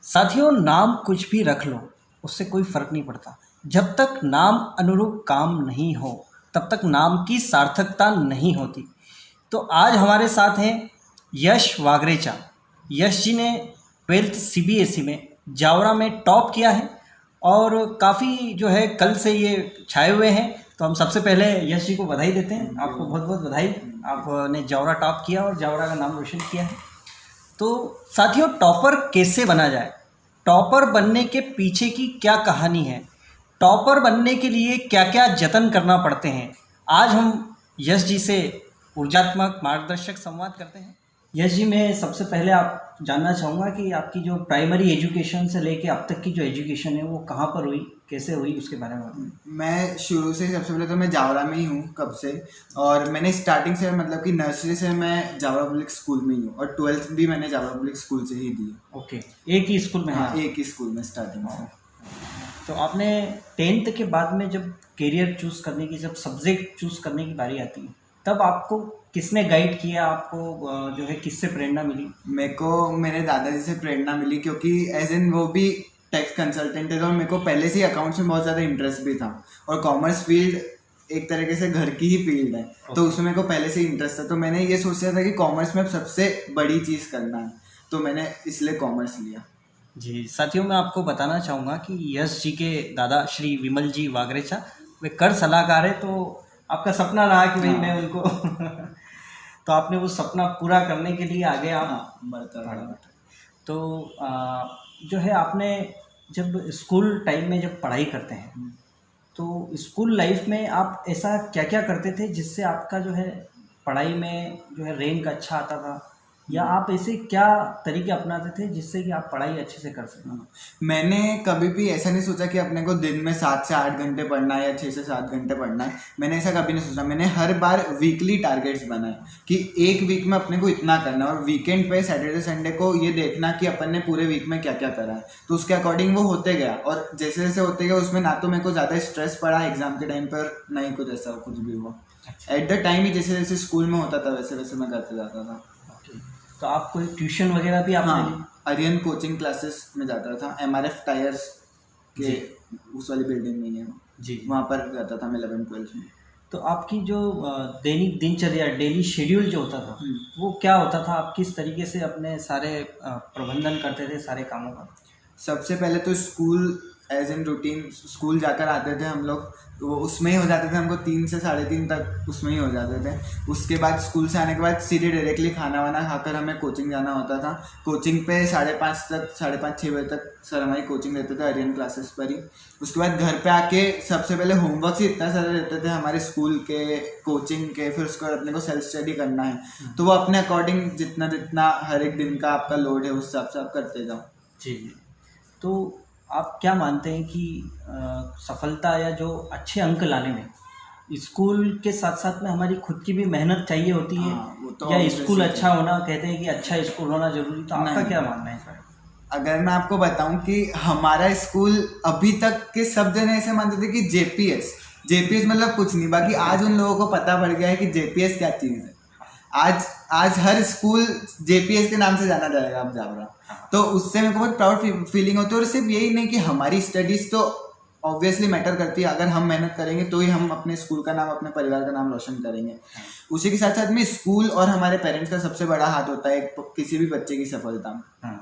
साथियों, नाम कुछ भी रख लो, उससे कोई फ़र्क नहीं पड़ता। जब तक नाम अनुरूप काम नहीं हो तब तक नाम की सार्थकता नहीं होती। तो आज हमारे साथ हैं यश वागरेचा। यश जी ने 12th CBSE में जावरा में टॉप किया है और काफ़ी जो है कल से ये छाए हुए हैं। तो हम सबसे पहले यश जी को बधाई देते हैं। आपको बहुत बहुत बधाई, आपने जावरा टॉप किया और जावरा का नाम रोशन किया है। तो साथियों, टॉपर कैसे बना जाए, टॉपर बनने के पीछे की क्या कहानी है, टॉपर बनने के लिए क्या क्या जतन करना पड़ते हैं, आज हम यश जी से ऊर्जात्मक मार्गदर्शक संवाद करते हैं। यश जी, मैं सबसे पहले आप जानना चाहूँगा कि आपकी जो प्राइमरी एजुकेशन से लेके अब तक की जो एजुकेशन है वो कहाँ पर हुई, कैसे हुई, उसके बारे में बताएं। मैं शुरू से सबसे पहले तो मैं जावरा में ही हूँ कब से, और मैंने स्टार्टिंग से मतलब कि नर्सरी से मैं जावरा पब्लिक स्कूल में ही हूँ और 12th भी मैंने जावरा पब्लिक स्कूल से ही दी। ओके, एक ही स्कूल में? हाँ, एक ही स्कूल में स्टार्टिंग से। तो आपने 10th के बाद में जब करियर चूज़ करने की, जब सब्जेक्ट चूज़ करने की बारी आती है, तब आपको किसने गाइड किया, आपको जो है किससे प्रेरणा मिली? मेरे को मेरे दादाजी से प्रेरणा मिली, क्योंकि एज इन वो भी टैक्स कंसल्टेंट है और मेरे को पहले से ही अकाउंट्स में बहुत ज़्यादा इंटरेस्ट भी था, और कॉमर्स फील्ड एक तरीके से घर की ही फील्ड है। तो उसमें मेरे को पहले से ही इंटरेस्ट था, तो मैंने ये सोचा था कि कॉमर्स में सबसे बड़ी चीज़ करना है, तो मैंने इसलिए कॉमर्स लिया। जी साथियों, मैं आपको बताना चाहूँगा कि यश जी के दादा श्री विमल जी वागरेचा वे कर सलाहकार है। तो आपका सपना रहा कि भाई मैं उनको तो आपने वो सपना पूरा करने के लिए आगे आप बढ़ा। तो जो है आपने जब स्कूल टाइम में जब पढ़ाई करते हैं तो स्कूल लाइफ में आप ऐसा क्या क्या करते थे जिससे आपका जो है पढ़ाई में जो है रैंक अच्छा आता था, या आप ऐसे क्या तरीके अपनाते थे जिससे कि आप पढ़ाई अच्छे से कर सकें? मैंने कभी भी ऐसा नहीं सोचा कि अपने को दिन में 7 से 8 घंटे पढ़ना है या 6 से 7 घंटे पढ़ना है। मैंने ऐसा कभी नहीं सोचा। मैंने हर बार वीकली टारगेट्स बनाए कि एक वीक में अपने को इतना करना है, और वीकेंड पे सैटरडे संडे को ये देखना कि अपन ने पूरे वीक में क्या क्या करा है। तो उसके अकॉर्डिंग वो होते गया, और जैसे जैसे होते गया उसमें ना तो मेरे को ज़्यादा स्ट्रेस पड़ा एग्जाम के टाइम पर, नहीं कुछ ऐसा कुछ भी हुआ। एट द टाइम ही जैसे जैसे स्कूल में होता था वैसे वैसे मैं करते जाता था। तो आप कोई ट्यूशन वगैरह भी आपने? हाँ, आर्यन कोचिंग क्लासेस में जाता था, MRF टायर्स के उस वाली बिल्डिंग में है जी, वहाँ पर जाता था मैं 11th-12th में। तो आपकी जो दैनिक दिनचर्या, डेली शेड्यूल जो होता था वो क्या होता था? आप किस तरीके से अपने सारे प्रबंधन करते थे सारे कामों का? सबसे पहले तो school as in routine, school जाकर आते थे हम लोग, वो उसमें ही हो जाते थे, हमको 3 से 3:30 तक उसमें ही हो जाते थे। उसके बाद स्कूल से आने के बाद सीधे डायरेक्टली खाना वाना खाकर हमें कोचिंग जाना होता था। कोचिंग पे 5:30 तक, 5:30-6 बजे तक सर हमारी कोचिंग देते थे आर्यन क्लासेस पर ही। उसके बाद घर पे आके सबसे पहले होमवर्क ही इतना सारे रहते थे हमारे स्कूल के, कोचिंग के, फिर उसके बाद अपने को सेल्फ स्टडी करना है। तो वो अपने अकॉर्डिंग जितना जितना हर एक दिन का आपका लोड है उस हिसाब से आप करते जाओ। जी, तो आप क्या मानते हैं कि सफलता या जो अच्छे अंक लाने में स्कूल के साथ साथ में हमारी खुद की भी मेहनत चाहिए होती है? वो तो या स्कूल अच्छा होना, कहते हैं कि अच्छा स्कूल होना जरूरी, तो आपका क्या मानना है सर? अगर मैं आपको बताऊं कि हमारा स्कूल अभी तक के सब जने ऐसे मानते थे कि जेपीएस मतलब कुछ नहीं, बाकी आज उन लोगों को पता पड़ गया है कि जेपीएस क्या चीज़ है। आज हर स्कूल जेपीएस के नाम से जाना जाएगा अब जावरा। तो उससे मेरे को बहुत प्राउड फीलिंग होती है। और सिर्फ यही नहीं कि हमारी स्टडीज़ तो ऑब्वियसली मैटर करती है, अगर हम मेहनत करेंगे तो ही हम अपने स्कूल का नाम, अपने परिवार का नाम रोशन करेंगे। उसी के साथ साथ में स्कूल और हमारे पेरेंट्स का सबसे बड़ा हाथ होता है किसी भी बच्चे की सफलता में।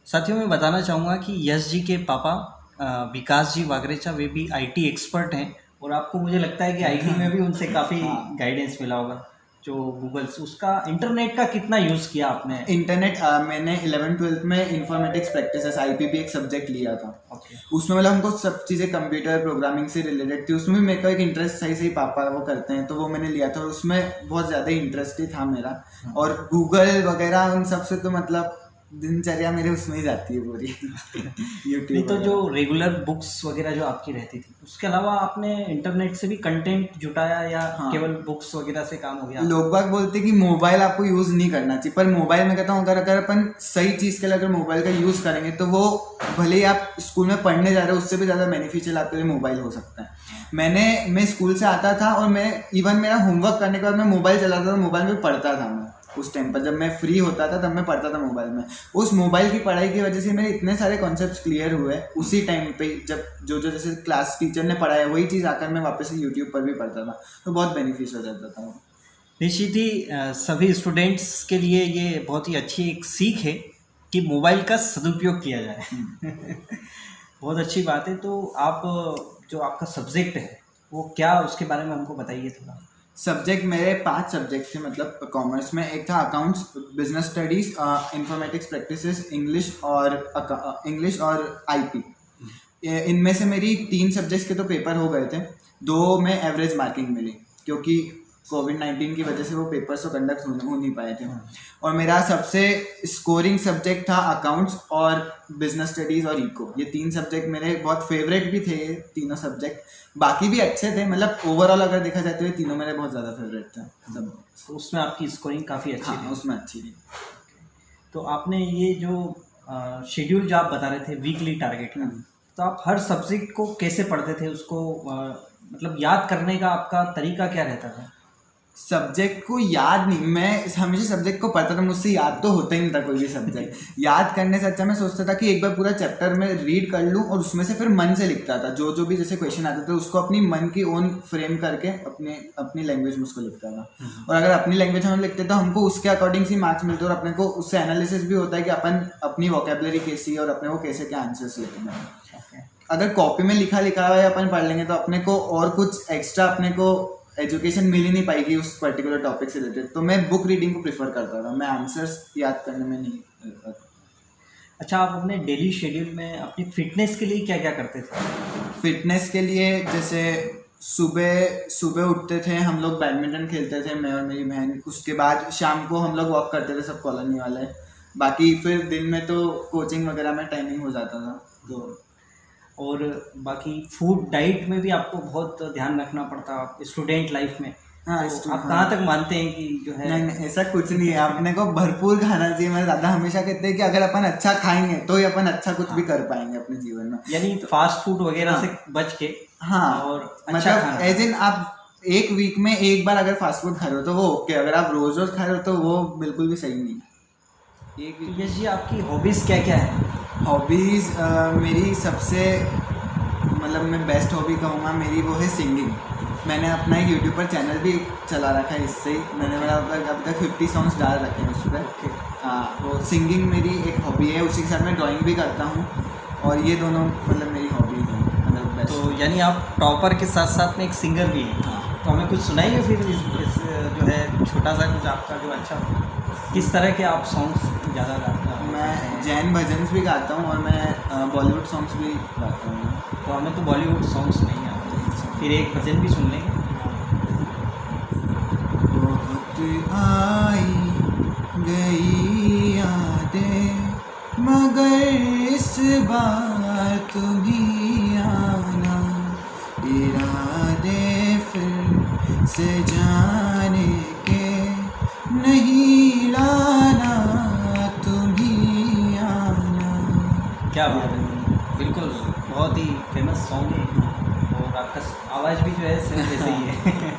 साथियों, मैं बताना चाहूँगा कि यश जी के पापा विकास जी वागरेचा वे भी IT एक्सपर्ट हैं, और आपको मुझे लगता है कि IT में भी उनसे काफ़ी गाइडेंस मिला होगा। जो गूगल उसका इंटरनेट का कितना यूज़ किया आपने? इंटरनेट मैंने 11th-12th में इंफॉर्मेटिक्स प्रैक्टिसेस IPP एक सब्जेक्ट लिया था। उसमें मतलब हमको सब चीज़ें कंप्यूटर प्रोग्रामिंग से रिलेटेड थी। उसमें भी मेरे को एक इंटरेस्ट सही सही पापा वो करते हैं तो वो मैंने लिया था, और उसमें बहुत ज़्यादा इंटरेस्ट ही था मेरा। और गूगल वगैरह उन सब से तो मतलब दिनचर्या मेरे उसमें ही जाती है पूरी। नहीं तो जो रेगुलर बुक्स वगैरह जो आपकी रहती थी, उसके अलावा आपने इंटरनेट से भी कंटेंट जुटाया, या केवल बुक्स वगैरह से काम हो गया? लोग बाग बोलते हैं कि मोबाइल आपको यूज़ नहीं करना चाहिए, पर मोबाइल में कहता हूँ अगर अपन सही चीज़ के लिए अगर मोबाइल का यूज़ करेंगे तो वो भले ही आप स्कूल में पढ़ने जा रहे हो उससे भी ज़्यादा बेनिफिशियल आपके लिए मोबाइल हो सकता है। मैं स्कूल से आता था और मैं इवन मेरा होमवर्क करने के बाद मैं मोबाइल चलाता था, मोबाइल में पढ़ता था मैं। उस टाइम पर जब मैं फ्री होता था तब मैं पढ़ता था मोबाइल में। उस मोबाइल की पढ़ाई की वजह से मेरे इतने सारे कॉन्सेप्ट्स क्लियर हुए उसी टाइम पे, जब जो जो जैसे क्लास टीचर ने पढ़ाया वही चीज़ आकर मैं वापस से यूट्यूब पर भी पढ़ता था, तो बहुत बेनिफिशियल रहता था। निश्चित ही सभी स्टूडेंट्स के लिए ये बहुत ही अच्छी एक सीख है कि मोबाइल का सदुपयोग किया जाए। बहुत अच्छी बात है। तो आप जो आपका सब्जेक्ट है वो क्या, उसके बारे में हमको बताइए थोड़ा। सब्जेक्ट मेरे 5 सब्जेक्ट थे, मतलब कॉमर्स में। एक था accounts, business studies, informatics practices, English और आईपी। इनमें से मेरी 3 सब्जेक्ट्स के तो पेपर हो गए थे, 2 में एवरेज मार्किंग मिली क्योंकि कोविड-19 की वजह से वो पेपर्स तो कंडक्ट हो नहीं पाए थे। और मेरा सबसे स्कोरिंग सब्जेक्ट था अकाउंट्स और बिजनेस स्टडीज़ और इको। ये 3 सब्जेक्ट मेरे बहुत फेवरेट भी थे, ये तीनों सब्जेक्ट। बाकी भी अच्छे थे, मतलब ओवरऑल अगर देखा जाए तो ये तीनों मेरे बहुत ज़्यादा फेवरेट थे सब। तो उसमें आपकी स्कोरिंग काफ़ी अच्छी हाँ, थी। उसमें अच्छी थी। तो आपने ये जो शेड्यूल जो आप बता रहे थे वीकली टारगेट का, तो आप हर सब्जेक्ट को कैसे पढ़ते थे? उसको मतलब याद करने का आपका तरीका क्या रहता था? सब्जेक्ट को याद नहीं, मैं हमेशा सब्जेक्ट को पढ़ता था, मुझसे याद तो होता ही नहीं था कोई भी सब्जेक्ट। याद करने से अच्छा मैं सोचता था कि एक बार पूरा चैप्टर में रीड कर लूँ और उसमें से फिर मन से लिखता था, जो जो भी जैसे क्वेश्चन आते थे उसको अपनी मन की ओन फ्रेम करके अपनी लैंग्वेज में उसको लिखता था। और अगर अपनी लैंग्वेज में लिखते तो हमको उसके अकॉर्डिंग से मार्क्स मिलते और अपने को उससे एनालिसिस भी होता है कि अपन अपनी वोकेबलरी कैसी है और अपने को कैसे क्या आंसर्स लिखना है। अगर कॉपी में लिखा हुआ है अपन पढ़ लेंगे तो अपने को और कुछ एक्स्ट्रा अपने को एजुकेशन मिल ही नहीं पाएगी उस पर्टिकुलर टॉपिक से रिलेटेड। तो मैं बुक रीडिंग को प्रेफर करता था, मैं आंसर्स याद करने में नहीं। अच्छा, आप अपने डेली शेड्यूल में अपनी फिटनेस के लिए क्या क्या करते थे? फिटनेस के लिए जैसे सुबह उठते थे हम लोग, बैडमिंटन खेलते थे मैं और मेरी बहन। उसके बाद शाम को हम लोग वॉक करते थे सब कॉलोनी वाले। बाकी फिर दिन में तो कोचिंग वगैरह में टाइमिंग हो जाता था। तो और बाकी फूड डाइट में भी आपको बहुत ध्यान रखना पड़ता स्टूडेंट लाइफ में। हाँ, तो आप कहाँ तक मानते हैं कि जो है? नहीं, ऐसा कुछ नहीं है, अपने को भरपूर खाना चाहिए। मेरे दादा हमेशा कहते हैं कि अगर अपन अच्छा खाएंगे तो ही अपन अच्छा कुछ भी कर पाएंगे अपने जीवन में। यानी फास्ट फूड वगैरह से बच के। हाँ, और अच्छा मतलब एज इन आप एक वीक में एक बार अगर फास्ट फूड खा रहे हो तो वो ओके, अगर आप रोज रोज खा रहे हो तो वो बिल्कुल भी सही नहीं। यश जी, आपकी हॉबीज़ क्या क्या है? हॉबीज़ मेरी सबसे मतलब मैं बेस्ट हॉबी कहूँगा मेरी वो है सिंगिंग। मैंने अपना एक यूट्यूब पर चैनल भी चला रखा है, इससे ही मैंने मेरा अब तक 50 सॉन्ग्स डाल रखे हैं उस पर। हाँ, वो सिंगिंग मेरी एक हॉबी है, उसी के साथ मैं ड्राइंग भी करता हूँ और ये दोनों मतलब मेरी हॉबीज़ हैं, मतलब बेस्ट। तो यानी आप टॉपर के साथ साथ में एक सिंगर भी हैं। हाँ। तो हमें कुछ सुनाइए फिर इस जो है छोटा सा कुछ आपका जो अच्छा, किस तरह के आप सॉन्ग्स ज़्यादा गाते हैं? मैं जैन भजन्स भी गाता हूँ और मैं बॉलीवुड सॉन्ग्स भी गाता हूँ। तो हमें तो बॉलीवुड सॉन्ग्स नहीं आते, फिर एक भजन भी सुन लेंगे। बहुत आई गई यादें मगर इस बार तुम ही आना, इरादे फिर से जाने के नहीं लाना, तुम ही आना। क्या बात है, बिल्कुल बहुत ही फेमस सॉन्ग है और आपका आवाज़ भी जो है सेम जैसे ही है।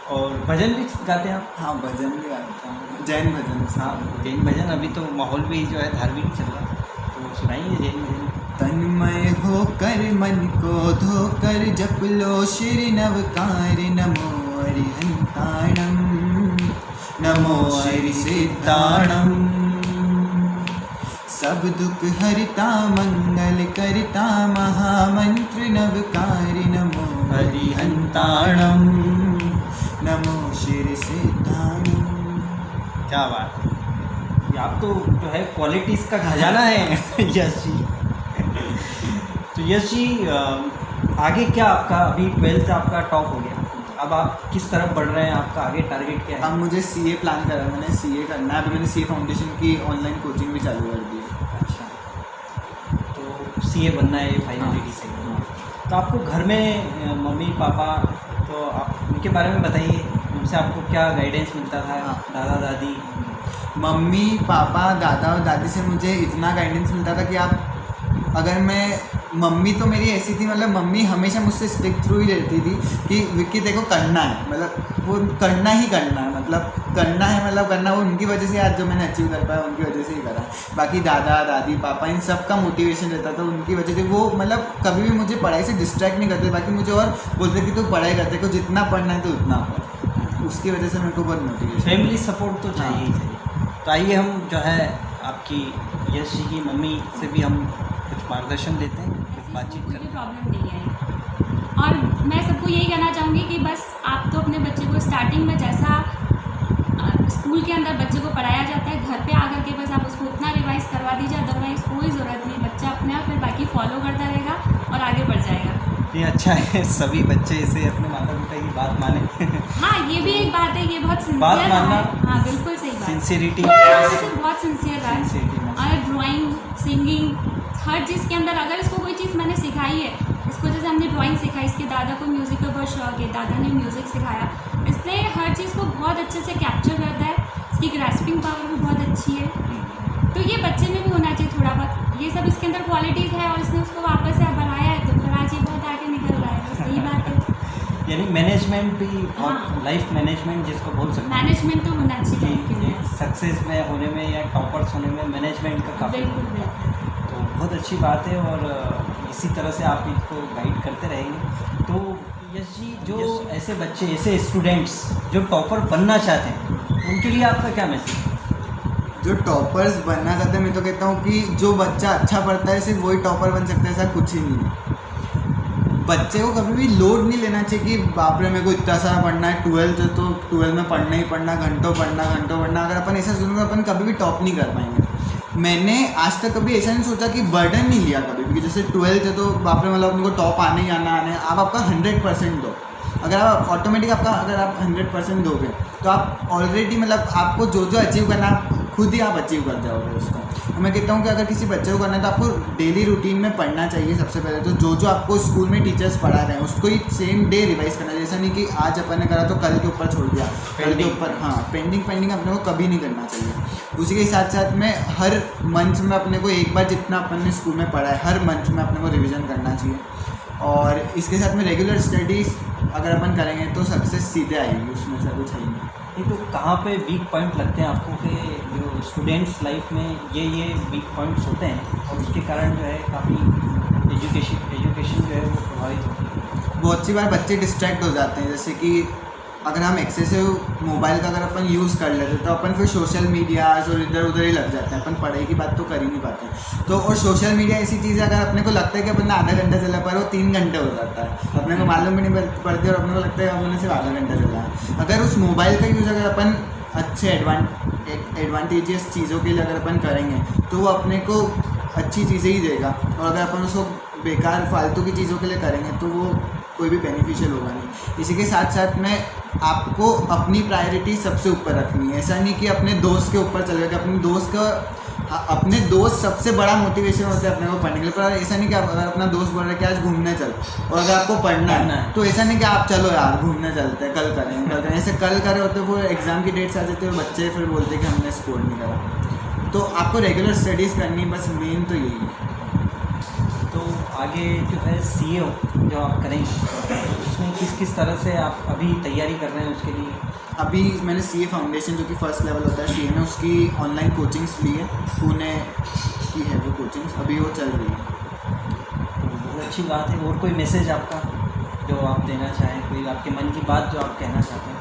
और भजन भी गाते हैं आप? हाँ, भजन भी गाता हूँ, जैन भजन। हाँ, जैन भजन। अभी तो माहौल भी जो है धार्मिक चल रहा है, तो सुनाइए जैन भजन। तन्मय होकर मन को धोकर जप लो श्री नवकार, नमो अरिहंताणम, नमो श्री सिद्धाणम। सब दुख हरिता मंगल करता महामंत्र नवकार, नमो अरिहंताणम, नमो श्री सिद्धाणम। क्या बात है, ये आप तो जो है क्वालिटीज़ का खजाना है यश जी। तो यश जी, आगे क्या आपका, अभी 12th आपका टॉप हो गया, अब आप किस तरफ बढ़ रहे हैं? आपका आगे टारगेट क्या है? अब मुझे सीए प्लान करा है, मैंने सीए करना है। अभी मैंने सीए फाउंडेशन की ऑनलाइन कोचिंग भी चालू कर दी है। अच्छा, तो सीए बनना है फाइनली डिसाइड। तो आपको घर में मम्मी पापा, तो आप उनके बारे में बताइए, उनसे आपको क्या गाइडेंस मिलता था? दादा दादी? मम्मी पापा दादा और दादी से मुझे इतना गाइडेंस मिलता था कि आप अगर मैं मम्मी तो मेरी ऐसी थी, मतलब मम्मी हमेशा मुझसे स्टिक थ्रू ही रहती थी कि विक्की देखो करना है, मतलब वो करना ही करना है, मतलब करना है, मतलब करना। वो उनकी वजह से आज जो मैंने अचीव कर पाया उनकी वजह से ही करा। बाकी दादा दादी पापा इन सब का मोटिवेशन रहता था उनकी वजह से। वो मतलब कभी भी मुझे पढ़ाई से डिस्ट्रैक्ट नहीं करते, बाकी मुझे और बोलते कि तू पढ़ाई करते को जितना पढ़ना है तो उतना पढ़। उसकी वजह से मेरे को बहुत मोटिवेशन। फैमिली सपोर्ट तो चाहिए ही चाहिए। तो आइए हम जो है आपकी यश जी की मम्मी से भी हम कुछ मार्गदर्शन लेते हैं, कुछ बातचीत कोई करते हैं। प्रॉब्लम नहीं है। और मैं सबको यही कहना चाहूँगी कि बस आप तो अपने बच्चे को स्टार्टिंग में जैसा स्कूल के अंदर बच्चे को पढ़ाया जाता है, घर पे आकर के बस आप उसको उतना रिवाइज करवा दीजिए, अदरवाइज़ कोई ज़रूरत नहीं। बच्चा अपने आप फिर बाकी फॉलो करता रहेगा और आगे बढ़ जाएगा। ये अच्छा है, सभी बच्चे इसे अपने माता पिता की बात माने। हाँ, ये भी एक बात है, ये बहुत बात सिंसियर मानना, है। हाँ, बिल्कुल सही बात। सिंसियरिटी, बहुत सिंसियर है। सिंसियरिटी। और ड्राइंग, सिंगिंग, हर चीज़ के अंदर अगर इसको कोई चीज़ मैंने सिखाई है, इसको जैसे हमने ड्राइंग सिखाई, इसके दादा को म्यूज़िक का बहुत शौक है, दादा ने म्यूज़िक सिखाया, इसने हर चीज़ को बहुत अच्छे से कैप्चर करता है। इसकी ग्रास्पिंग पावर भी बहुत अच्छी है। तो ये बच्चे में भी होना चाहिए थोड़ा बहुत, ये सब इसके अंदर क्वालिटीज़ है और इसने उसको वापस से बढ़ाया है, तो फिर आज ये बहुत आगे निकल रहा है। तो सही बात है। यानी मैनेजमेंट भी बहुत, हाँ। लाइफ मैनेजमेंट जिसको बोल सकते हैं, मैनेजमेंट तो होना चाहिए लाइफ के लिए। सक्सेस में होने में या टॉपर्स होने में मैनेजमेंट का काफ़ी बिल्कुल होता है। बिल्कुल। तो बहुत अच्छी बात है और इसी तरह से आप इनको गाइड करते रहेंगे। तो यश जी, जो ऐसे बच्चे, ऐसे स्टूडेंट्स जो टॉपर बनना चाहते हैं, उनके लिए आपका क्या मैसेज है? जो टॉपर्स बनना चाहते हैं, मैं तो कहता हूँ कि जो बच्चा अच्छा पढ़ता है सिर्फ वही टॉपर बन सकता है, ऐसा कुछ ही नहीं है। बच्चे को कभी भी लोड नहीं लेना चाहिए कि बाप रे मेरे को इतना सारा पढ़ना है, 12th है तो 12 में पढ़ना ही पढ़ना, घंटों पढ़ना। अगर अपन ऐसा सोचेंगे अपन कभी भी टॉप नहीं कर पाएंगे। मैंने आज तक कभी ऐसा नहीं सोचा कि बर्डन नहीं लिया कभी भी, जैसे 12th है तो बाप रे मतलब अपने को टॉप आने ही आना है। आप आपका 100% दो। अगर आप ऑटोमेटिक अगर आप 100% दोगे तो आप ऑलरेडी मतलब आपको जो जो अचीव करना है खुद ही आप अचीव कर जाओगे उसको। तो मैं कहता हूँ कि अगर किसी बच्चे को करना है तो आपको डेली रूटीन में पढ़ना चाहिए। सबसे पहले तो जो जो आपको स्कूल में टीचर्स पढ़ा रहे हैं उसको ही सेम डे रिवाइज करना चाहिए। ऐसा नहीं कि आज अपन ने करा तो कल के ऊपर छोड़ दिया, कल के ऊपर। हाँ, पेंडिंग अपने को कभी नहीं करना चाहिए। उसी के साथ साथ में हर मंथ में अपने को एक बार जितना अपन ने स्कूल में पढ़ा है हर मंथ में अपने को रिविज़न करना चाहिए। और इसके साथ में रेगुलर स्टडीज़ अगर अपन करेंगे तो सक्सेस सीधे आएगी, उसमें से कुछ है ही नहीं। तो कहाँ पे वीक पॉइंट लगते हैं आपको कि जो स्टूडेंट्स लाइफ में ये वीक पॉइंट्स होते हैं और उसके कारण जो है काफ़ी एजुकेशन जो है वो प्रभावित होती है? बहुत सी बार बच्चे डिस्ट्रैक्ट हो जाते हैं, जैसे कि अगर हम एक्सेसिव मोबाइल का अगर अपन यूज़ कर लेते तो अपन फिर सोशल मीडियाज़ और इधर उधर ही लग जाते हैं, अपन पढ़ाई की बात तो कर ही नहीं पाते। तो और सोशल मीडिया ऐसी चीज़ है अगर अपने को लगता है कि अपन आधा घंटा चला पर वो 3 घंटे हो जाता है, अपने को मालूम भी नहीं पड़ती और अपने को लगता है अपने सिर्फ आधा घंटा चला है। अगर उस मोबाइल का यूज़ अगर अपन अच्छे एडवांटेजियस चीज़ों के लिए अगर अपन करेंगे तो वो अपने को अच्छी चीज़ें ही देगा। और अगर अपन उसको बेकार फालतू की चीज़ों के लिए करेंगे तो वो कोई भी बेनिफिशियल होगा नहीं। इसी के साथ साथ में आपको अपनी प्रायोरिटी सबसे ऊपर रखनी है। ऐसा नहीं कि अपने दोस्त के ऊपर चल गया, कि अपने दोस्त सबसे बड़ा मोटिवेशन होता है अपने को पढ़ने के लिए। पर ऐसा नहीं कि अगर अपना दोस्त बोल रहा है कि आज घूमने चल, और अगर आपको पढ़ना है तो ऐसा नहीं कि आप चलो यार घूमने चलते हैं, कल करेंगे। ऐसे कल करे होते वो एग्ज़ाम की डेट्स आ जाती है और बच्चे फिर बोलते हैं कि हमने स्कोर नहीं करा। तो आपको रेगुलर स्टडीज़ करनी, बस मेन तो यही है। तो आगे जो है CA जो आप करेंगे उसमें किस तरह से आप अभी तैयारी कर रहे हैं उसके लिए? अभी मैंने CA फाउंडेशन जो कि फर्स्ट लेवल होता है CA में, उसकी ऑनलाइन कोचिंग्स ली है, पुणे की है वो कोचिंग्स, अभी वो चल रही है। बहुत अच्छी बात है। और कोई मैसेज आपका जो आप देना चाहें, कोई आपके मन की बात जो आप कहना चाहते हैं?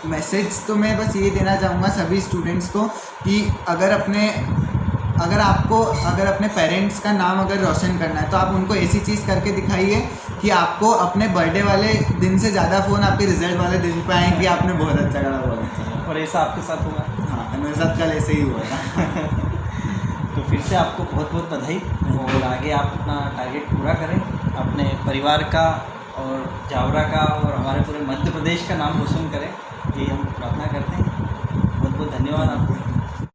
मैसेज तो मैं बस ये देना चाहूँगा सभी स्टूडेंट्स को कि अगर अपने पेरेंट्स का नाम अगर रोशन करना है तो आप उनको ऐसी चीज़ करके दिखाइए कि आपको अपने बर्थडे वाले दिन से ज़्यादा फ़ोन आपके रिजल्ट वाले दिन पे आए कि आपने बहुत अच्छा करा, बहुत अच्छा। और ऐसा आपके साथ हुआ? हाँ, मेरे साथ कल ऐसे ही हुआ था। तो फिर से आपको बहुत बहुत बधाई और आगे आप अपना टारगेट पूरा करें, अपने परिवार का और जावरा का और हमारे पूरे मध्य प्रदेश का नाम रोशन करें, ये हम प्रार्थना करते हैं। बहुत बहुत धन्यवाद आपको।